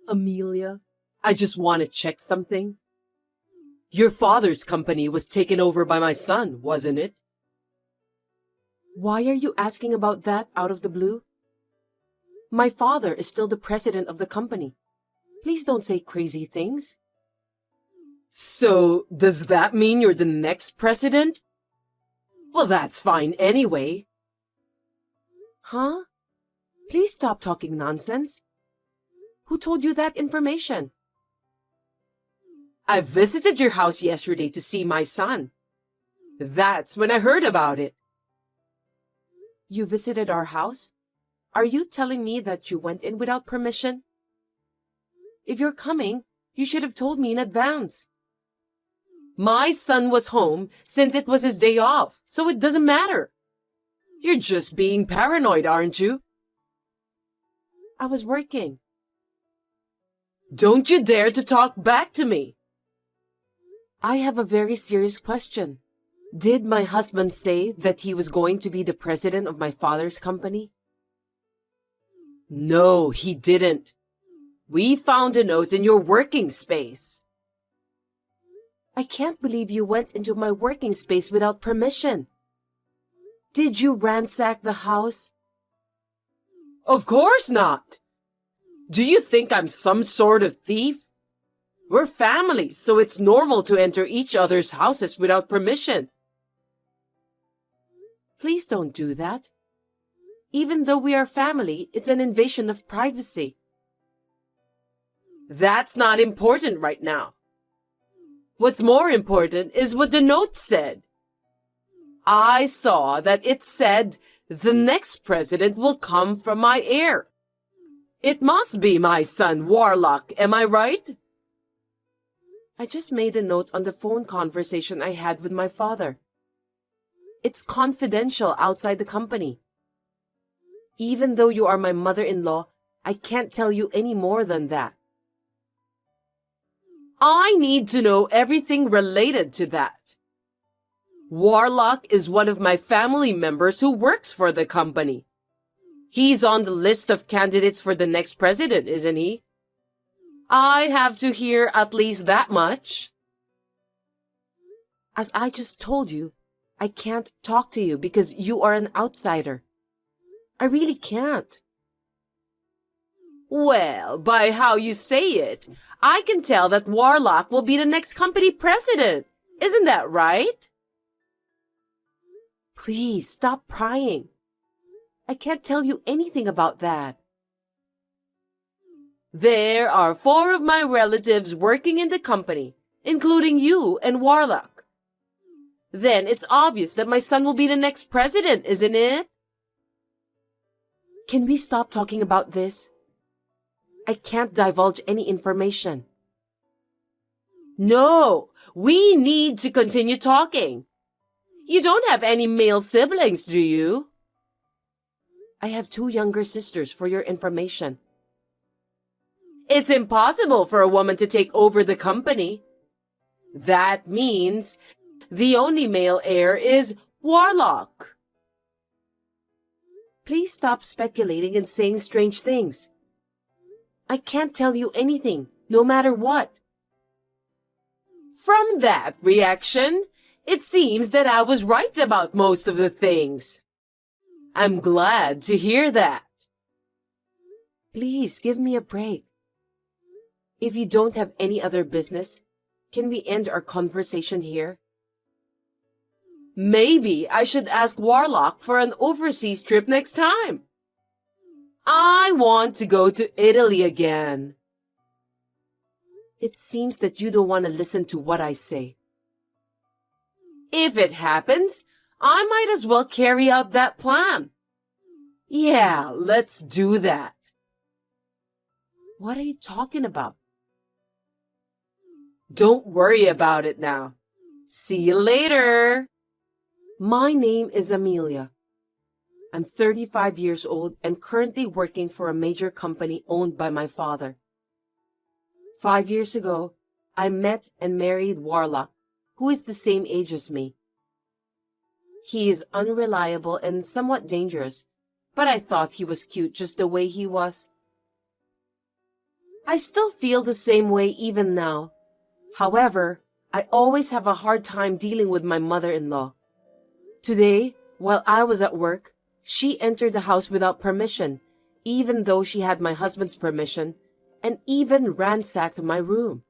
Amelia, I just want to check something. Your father's company was taken over by my son, wasn't it? Why are you asking about that out of the blue? My father is still the president of the company. Please don't say crazy things. So, does that mean you're the next president? Well, that's fine anyway. Huh? Please stop talking nonsense. Who told you that information? I visited your house yesterday to see my son. That's when I heard about it. You visited our house? Are you telling me that you went in without permission? If you're coming, you should have told me in advance. My son was home since it was his day off, so it doesn't matter. You're just being paranoid, aren't you? I was working. Don't you dare to talk back to me. I have a very serious question. Did my husband say that he was going to be the president of my father's company? No, he didn't. We found a note in your working space. I can't believe you went into my working space without permission. Did you ransack the house? Of course not. Do you think I'm some sort of thief? We're family, so it's normal to enter each other's houses without permission. Please don't do that. Even though we are family, it's an invasion of privacy. That's not important right now. What's more important is what the note said. I saw that it said, the next president will come from my heir. It must be my son, Warlock, am I right? I just made a note on the phone conversation I had with my father. It's confidential outside the company. Even though you are my mother-in-law, I can't tell you any more than that. I need to know everything related to that. Warlock is one of my family members who works for the company. He's on the list of candidates for the next president, isn't he? I have to hear at least that much. As I just told you, I can't talk to you because you are an outsider. I really can't. Well, by how you say it, I can tell that Warlock will be the next company president. Isn't that right? Please stop prying. I can't tell you anything about that. There are 4 of my relatives working in the company, including you and Warlock. Then it's obvious that my son will be the next president, isn't it? Can we stop talking about this? I can't divulge any information. No, we need to continue talking. You don't have any male siblings, do you? I have 2 younger sisters, for your information. It's impossible for a woman to take over the company. That means the only male heir is Warlock. Please stop speculating and saying strange things. I can't tell you anything, no matter what. From that reaction, it seems that I was right about most of the things. I'm glad to hear that. Please give me a break. If you don't have any other business, can we end our conversation here? Maybe I should ask Warlock for an overseas trip next time. I want to go to Italy again. It seems that you don't want to listen to what I say. If it happens, I might as well carry out that plan. Yeah, let's do that. What are you talking about? Don't worry about it now. See you later. My name is Amelia. I'm 35 years old and currently working for a major company owned by my father. 5 years ago, I met and married Warlock, who is the same age as me. He is unreliable and somewhat dangerous, but I thought he was cute just the way he was. I still feel the same way even now. However, I always have a hard time dealing with my mother-in-law. Today, while I was at work, she entered the house without permission, even though she had my husband's permission, and even ransacked my room.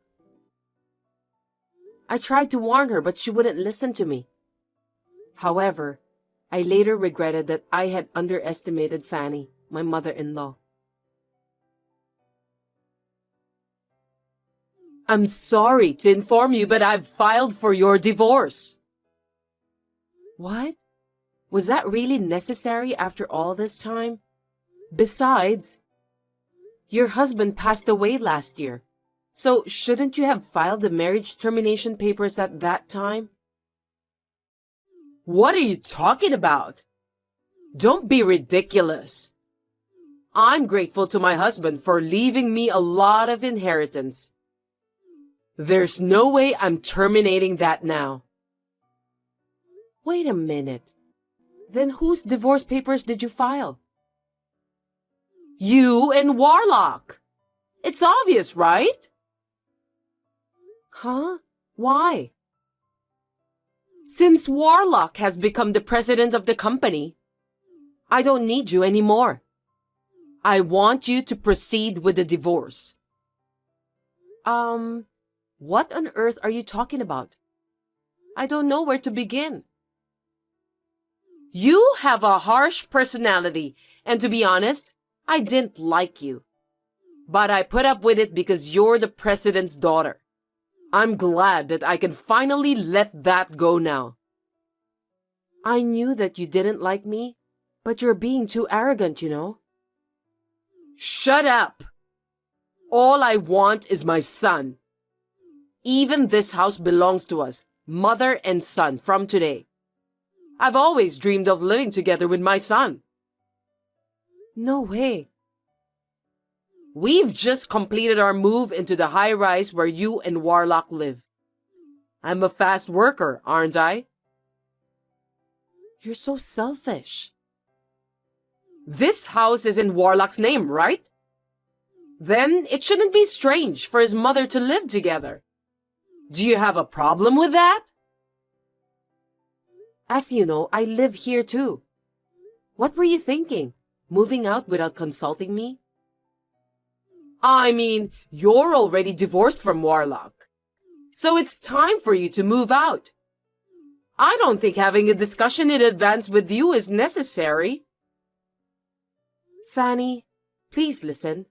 I tried to warn her, but she wouldn't listen to me. However, I later regretted that I had underestimated Fanny, my mother-in-law. I'm sorry to inform you, but I've filed for your divorce. What? Was that really necessary after all this time? Besides, your husband passed away last year, so shouldn't you have filed the marriage termination papers at that time? What are you talking about? Don't be ridiculous. I'm grateful to my husband for leaving me a lot of inheritance. There's no way I'm terminating that now. Wait a minute. Then whose divorce papers did you file? You and Warlock. It's obvious, right? Huh? Why? Since Warlock has become the president of the company, I don't need you anymore. I want you to proceed with the divorce. What on earth are you talking about? I don't know where to begin. You have a harsh personality, and to be honest, I didn't like you. But I put up with it because you're the president's daughter. I'm glad that I can finally let that go now. I knew that you didn't like me, but you're being too arrogant, you know. Shut up! All I want is my son. Even this house belongs to us, mother and son, from today. I've always dreamed of living together with my son. No way. We've just completed our move into the high-rise where you and Warlock live. I'm a fast worker, aren't I? You're so selfish. This house is in Warlock's name, right? Then it shouldn't be strange for his mother to live together. Do you have a problem with that? As you know, I live here too. What were you thinking? Moving out without consulting me? I mean, you're already divorced from Warlock. So it's time for you to move out. I don't think having a discussion in advance with you is necessary. Fanny, please listen.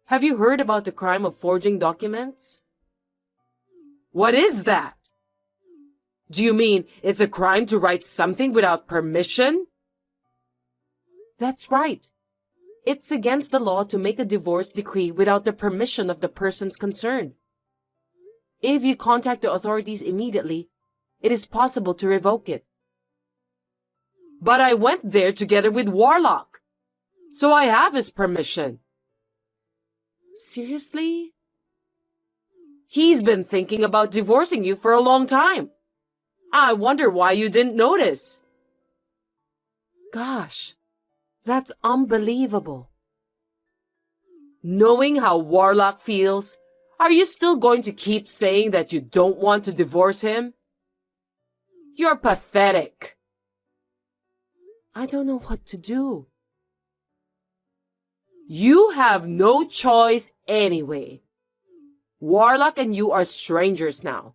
Have you heard about the crime of forging documents? What is that? Do you mean it's a crime to write something without permission? That's right. It's against the law to make a divorce decree without the permission of the persons concerned. If you contact the authorities immediately, it is possible to revoke it. But I went there together with Warlock, so I have his permission. Seriously? He's been thinking about divorcing you for a long time. I wonder why you didn't notice. Gosh, that's unbelievable. Knowing how Warlock feels, are you still going to keep saying that you don't want to divorce him? You're pathetic. I don't know what to do. You have no choice anyway. Warlock and you are strangers now.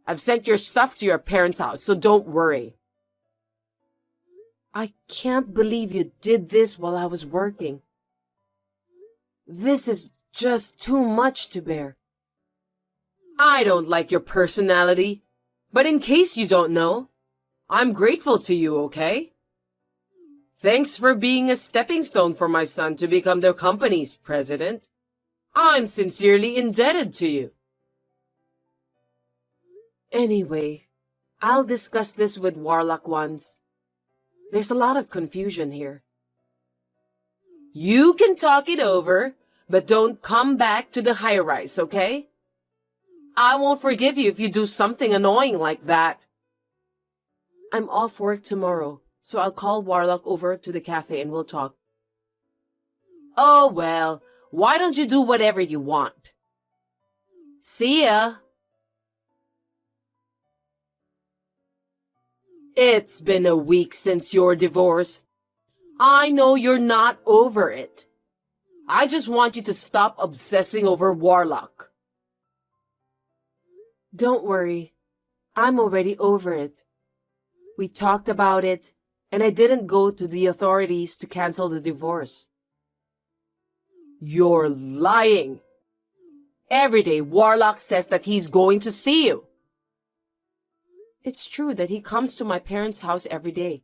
I've sent your stuff to your parents' house, so don't worry. I can't believe you did this while I was working. This is just too much to bear. I don't like your personality, but in case you don't know, I'm grateful to you, okay? Thanks for being a stepping stone for my son to become the company's president. I'm sincerely indebted to you. Anyway, I'll discuss this with Warlock once. There's a lot of confusion here. You can talk it over, but don't come back to the high-rise, okay? I won't forgive you if you do something annoying like that. I'm off work tomorrow, so I'll call Warlock over to the cafe and we'll talk. Oh well, Why don't you do whatever you want? See ya. It's been a week since your divorce. I know you're not over it. I just want you to stop obsessing over Warlock. Don't worry. I'm already over it. We talked about it, and I didn't go to the authorities to cancel the divorce. You're lying. Every day, Warlock says that he's going to see you. It's true that he comes to my parents' house every day.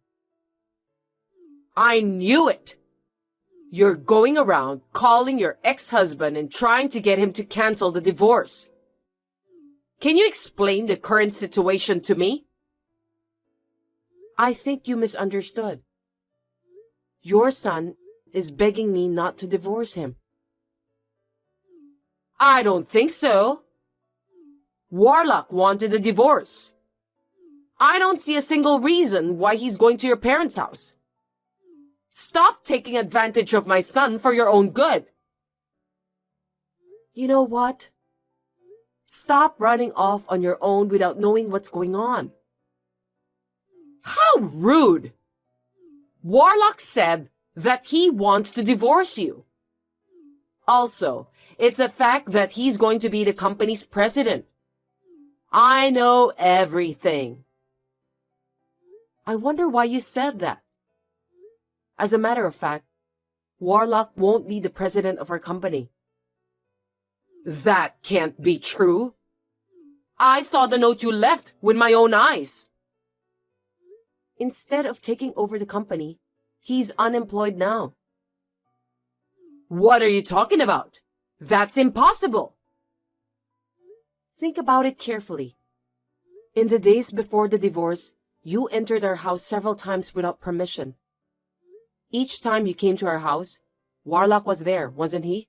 I knew it. You're going around calling your ex-husband and trying to get him to cancel the divorce. Can you explain the current situation to me? I think you misunderstood. Your son is begging me not to divorce him. I don't think so. Warlock wanted a divorce. I don't see a single reason why he's going to your parents' house. Stop taking advantage of my son for your own good. You know what? Stop running off on your own without knowing what's going on. How rude! Warlock said that he wants to divorce you. Also, it's a fact that he's going to be the company's president. I know everything. I wonder why you said that. As a matter of fact, Warlock won't be the president of our company. That can't be true. I saw the note you left with my own eyes. Instead of taking over the company, he's unemployed now. What are you talking about? That's impossible. Think about it carefully. In the days before the divorce, you entered our house several times without permission. Each time you came to our house, Warlock was there, wasn't he?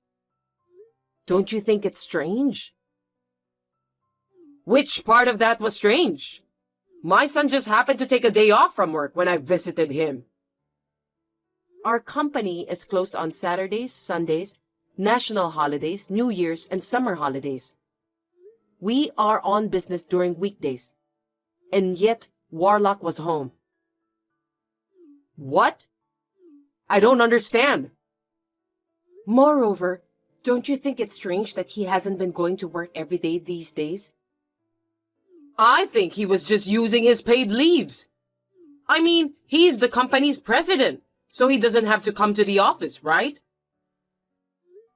Don't you think it's strange? Which part of that was strange? My son just happened to take a day off from work when I visited him. Our company is closed on Saturdays, Sundays, national holidays, New Year's, and summer holidays. We are on business during weekdays. And yet, Warlock was home. What? I don't understand. Moreover, don't you think it's strange that he hasn't been going to work every day these days? I think he was just using his paid leaves. I mean, he's the company's president, so he doesn't have to come to the office, right?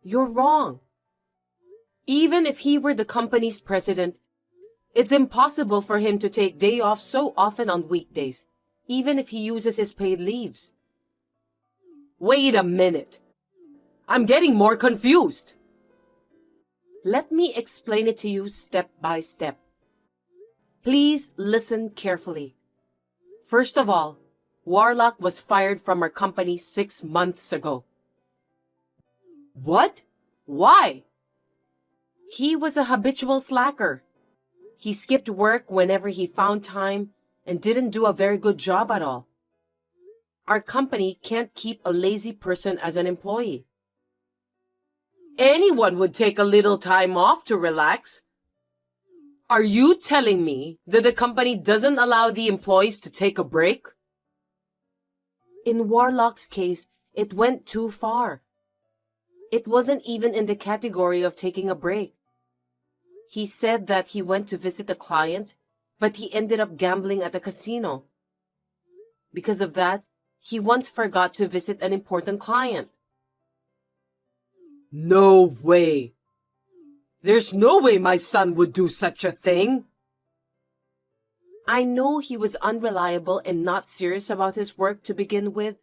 You're wrong. Even if he were the company's president, it's impossible for him to take day off so often on weekdays, even if he uses his paid leaves. Wait a minute. I'm getting more confused. Let me explain it to you step by step. Please listen carefully. First of all, Warlock was fired from our company 6 months ago. What? Why? He was a habitual slacker. He skipped work whenever he found time and didn't do a very good job at all. Our company can't keep a lazy person as an employee. Anyone would take a little time off to relax. Are you telling me that the company doesn't allow the employees to take a break? In Warlock's case, it went too far. It wasn't even in the category of taking a break. He said that he went to visit a client, but he ended up gambling at a casino. Because of that, he once forgot to visit an important client. No way! There's no way my son would do such a thing. I know he was unreliable and not serious about his work to begin with.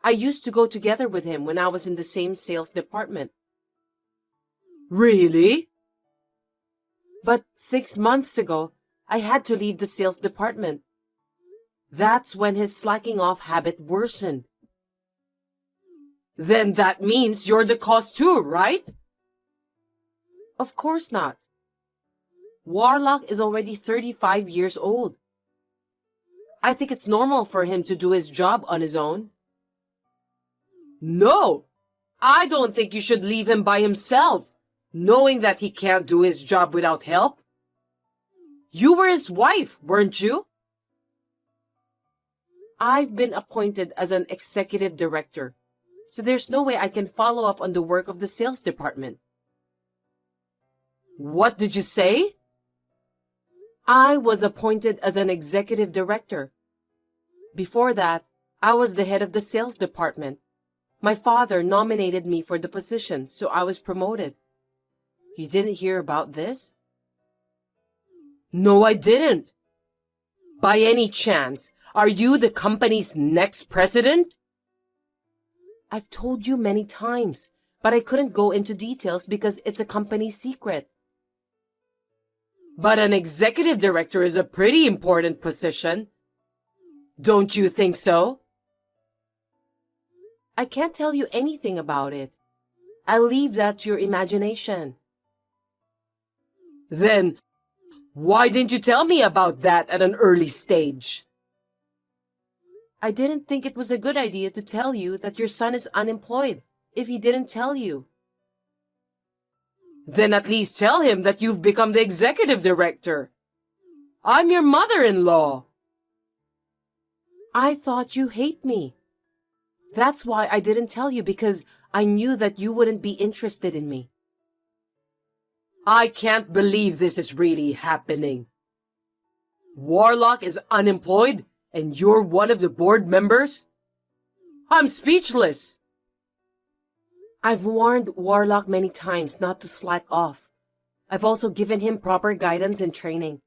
I used to go together with him when I was in the same sales department. Really? But 6 months ago, I had to leave the sales department. That's when his slacking off habit worsened. Then that means you're the cause too, right? Of course not. Warlock is already 35 years old. I think it's normal for him to do his job on his own. No! I don't think you should leave him by himself, knowing that he can't do his job without help. You were his wife, weren't you? I've been appointed as an executive director, so there's no way I can follow up on the work of the sales department. What did you say? I was appointed as an executive director. Before that, I was the head of the sales department. My father nominated me for the position, so I was promoted. You didn't hear about this? No, I didn't. By any chance, are you the company's next president? I've told you many times, but I couldn't go into details because it's a company secret. But an executive director is a pretty important position. Don't you think so? I can't tell you anything about it. I'll leave that to your imagination. Then, why didn't you tell me about that at an early stage? I didn't think it was a good idea to tell you that your son is unemployed if he didn't tell you. Then at least tell him that you've become the executive director. I'm your mother-in-law. I thought you hate me. That's why I didn't tell you, because I knew that you wouldn't be interested in me. I can't believe this is really happening. Warlock is unemployed and you're one of the board members? I'm speechless. I've warned Warlock many times not to slack off. I've also given him proper guidance and training.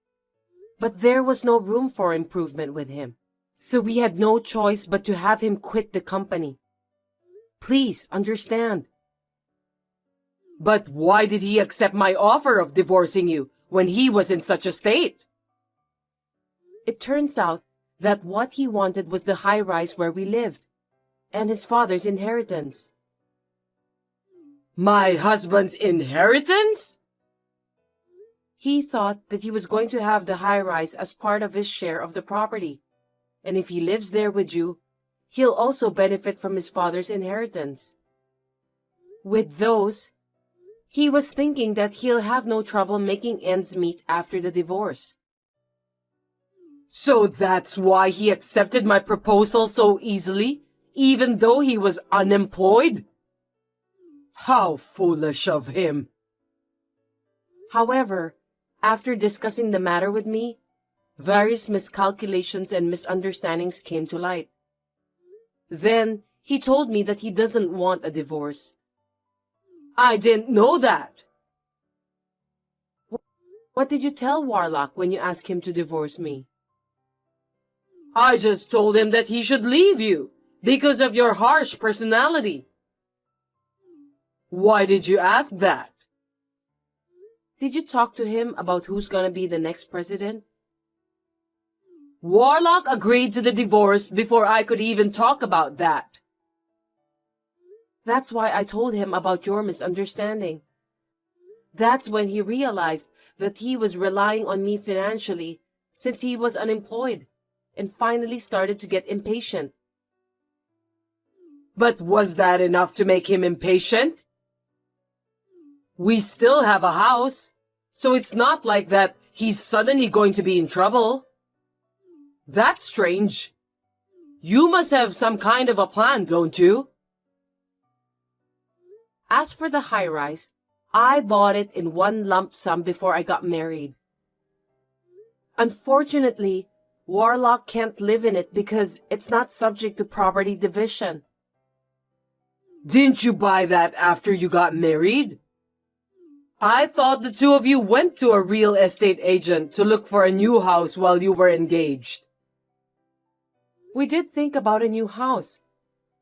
But there was no room for improvement with him. So we had no choice but to have him quit the company. Please understand. But why did he accept my offer of divorcing you when he was in such a state? It turns out that what he wanted was the high-rise where we lived, and his father's inheritance. My husband's inheritance? He thought that he was going to have the high-rise as part of his share of the property, and if he lives there with you, he'll also benefit from his father's inheritance. With those, he was thinking that he'll have no trouble making ends meet after the divorce. So that's why he accepted my proposal so easily, even though he was unemployed? How foolish of him. However, after discussing the matter with me, various miscalculations and misunderstandings came to light. Then, he told me that he doesn't want a divorce. I didn't know that. What did you tell Warlock when you asked him to divorce me? I just told him that he should leave you because of your harsh personality. Why did you ask that? Did you talk to him about who's gonna be the next president? Warlock agreed to the divorce before I could even talk about that. That's why I told him about your misunderstanding. That's when he realized that he was relying on me financially since he was unemployed, and finally started to get impatient. But was that enough to make him impatient? We still have a house, so it's not like that he's suddenly going to be in trouble. That's strange. You must have some kind of a plan, don't you? As for the high-rise, I bought it in one lump sum before I got married. Unfortunately, Warlock can't live in it because it's not subject to property division. Didn't you buy that after you got married? I thought the two of you went to a real estate agent to look for a new house while you were engaged. We did think about a new house,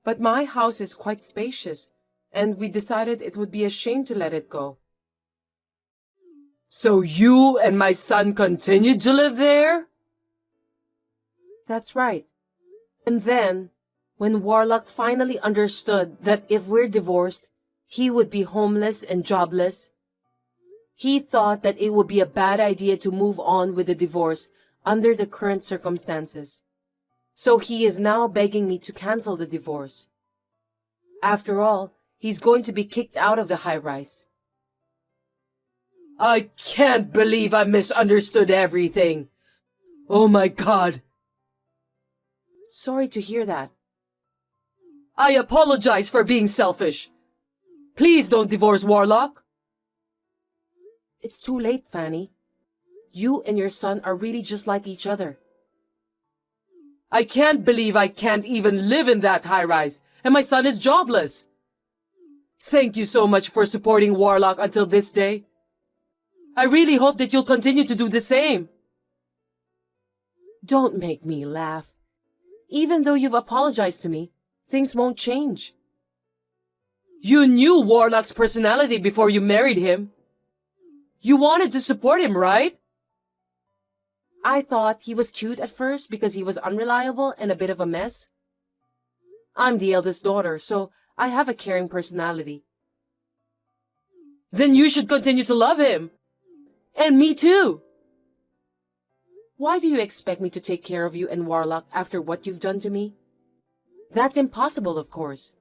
but my house is quite spacious, and we decided it would be a shame to let it go. So you and my son continued to live there? That's right. And then, when Warlock finally understood that if we're divorced, he would be homeless and jobless, he thought that it would be a bad idea to move on with the divorce under the current circumstances. So he is now begging me to cancel the divorce. After all, he's going to be kicked out of the high-rise. I can't believe I misunderstood everything. Oh my God. Sorry to hear that. I apologize for being selfish. Please don't divorce Warlock. It's too late, Fanny. You and your son are really just like each other. I can't believe I can't even live in that high-rise, and my son is jobless. Thank you so much for supporting Warlock until this day. I really hope that you'll continue to do the same. Don't make me laugh. Even though you've apologized to me, things won't change. You knew Warlock's personality before you married him. You wanted to support him, right? I thought he was cute at first because he was unreliable and a bit of a mess. I'm the eldest daughter, so I have a caring personality. Then you should continue to love him. And me too. Why do you expect me to take care of you and Warlock after what you've done to me? That's impossible, of course.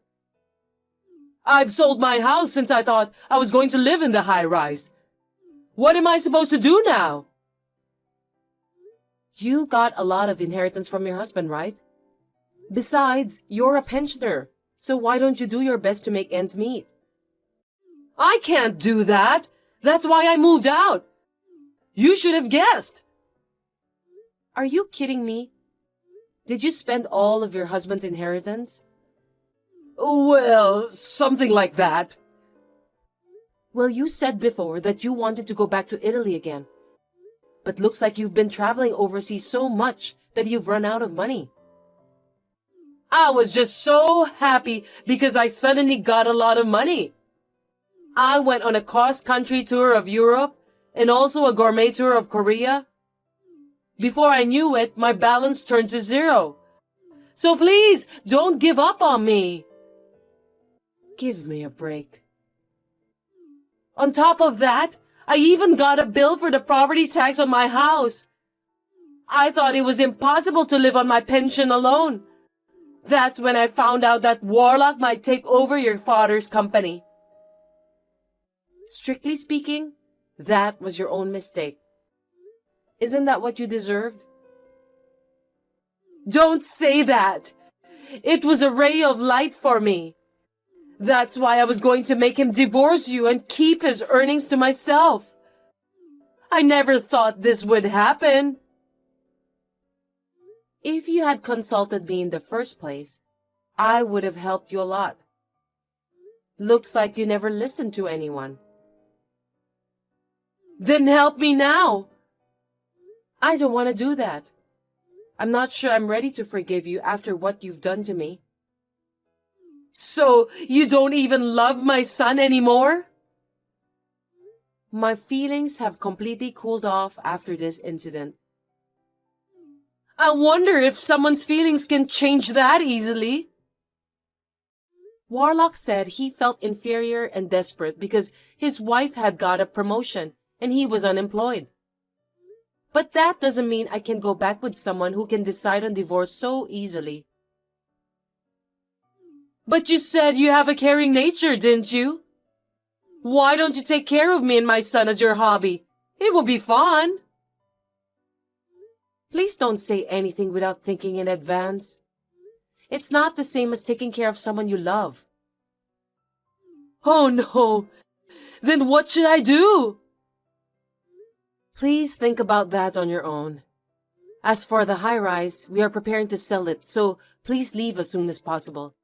I've sold my house since I thought I was going to live in the high-rise. What am I supposed to do now? You got a lot of inheritance from your husband, right? Besides, you're a pensioner, so why don't you do your best to make ends meet? I can't do that. That's why I moved out. You should have guessed. Are you kidding me? Did you spend all of your husband's inheritance? Well, something like that. Well, you said before that you wanted to go back to Italy again. But looks like you've been traveling overseas so much that you've run out of money. I was just so happy because I suddenly got a lot of money. I went on a cross-country tour of Europe and also a gourmet tour of Korea. Before I knew it, my balance turned to zero. So please, don't give up on me. Give me a break. On top of that, I even got a bill for the property tax on my house. I thought it was impossible to live on my pension alone. That's when I found out that Warlock might take over your father's company. Strictly speaking, that was your own mistake. Isn't that what you deserved? Don't say that. It was a ray of light for me. That's why I was going to make him divorce you and keep his earnings to myself. I never thought this would happen. If you had consulted me in the first place, I would have helped you a lot. Looks like you never listened to anyone. Then help me now. I don't want to do that. I'm not sure I'm ready to forgive you after what you've done to me. So, you don't even love my son anymore? My feelings have completely cooled off after this incident. I wonder if someone's feelings can change that easily. Warlock said he felt inferior and desperate because his wife had got a promotion and he was unemployed. But that doesn't mean I can go back with someone who can decide on divorce so easily. But you said you have a caring nature, didn't you? Why don't you take care of me and my son as your hobby? It will be fun. Please don't say anything without thinking in advance. It's not the same as taking care of someone you love. Oh no! Then what should I do? Please think about that on your own. As for the high-rise, we are preparing to sell it, so please leave as soon as possible.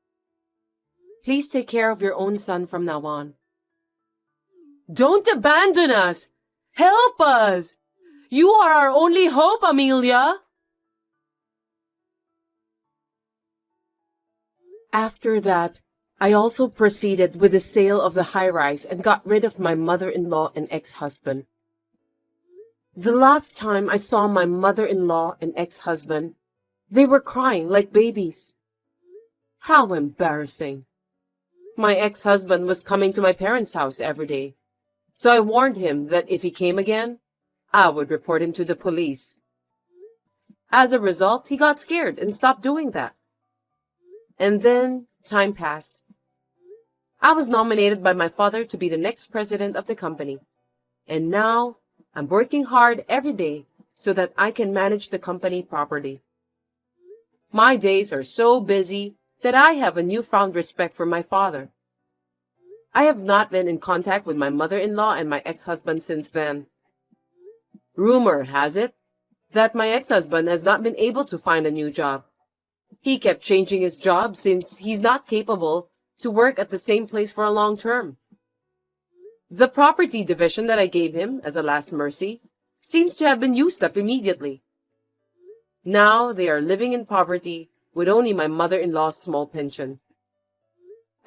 Please take care of your own son from now on. Don't abandon us! Help us! You are our only hope, Amelia! After that, I also proceeded with the sale of the high-rise and got rid of my mother-in-law and ex-husband. The last time I saw my mother-in-law and ex-husband, they were crying like babies. How embarrassing. My ex-husband was coming to my parents' house every day, so I warned him that if he came again, I would report him to the police. As a result, he got scared and stopped doing that. And then time passed. I was nominated by my father to be the next president of the company. And now, I'm working hard every day so that I can manage the company properly. My days are so busy that I have a newfound respect for my father. I have not been in contact with my mother-in-law and my ex-husband since then. Rumor has it that my ex-husband has not been able to find a new job. He kept changing his job since he's not capable to work at the same place for a long term. The property division that I gave him as a last mercy seems to have been used up immediately. Now they are living in poverty with only my mother-in-law's small pension.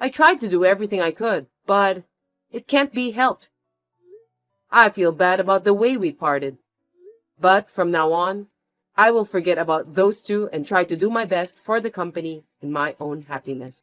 I tried to do everything I could, but it can't be helped. I feel bad about the way we parted. But from now on, I will forget about those two and try to do my best for the company and my own happiness.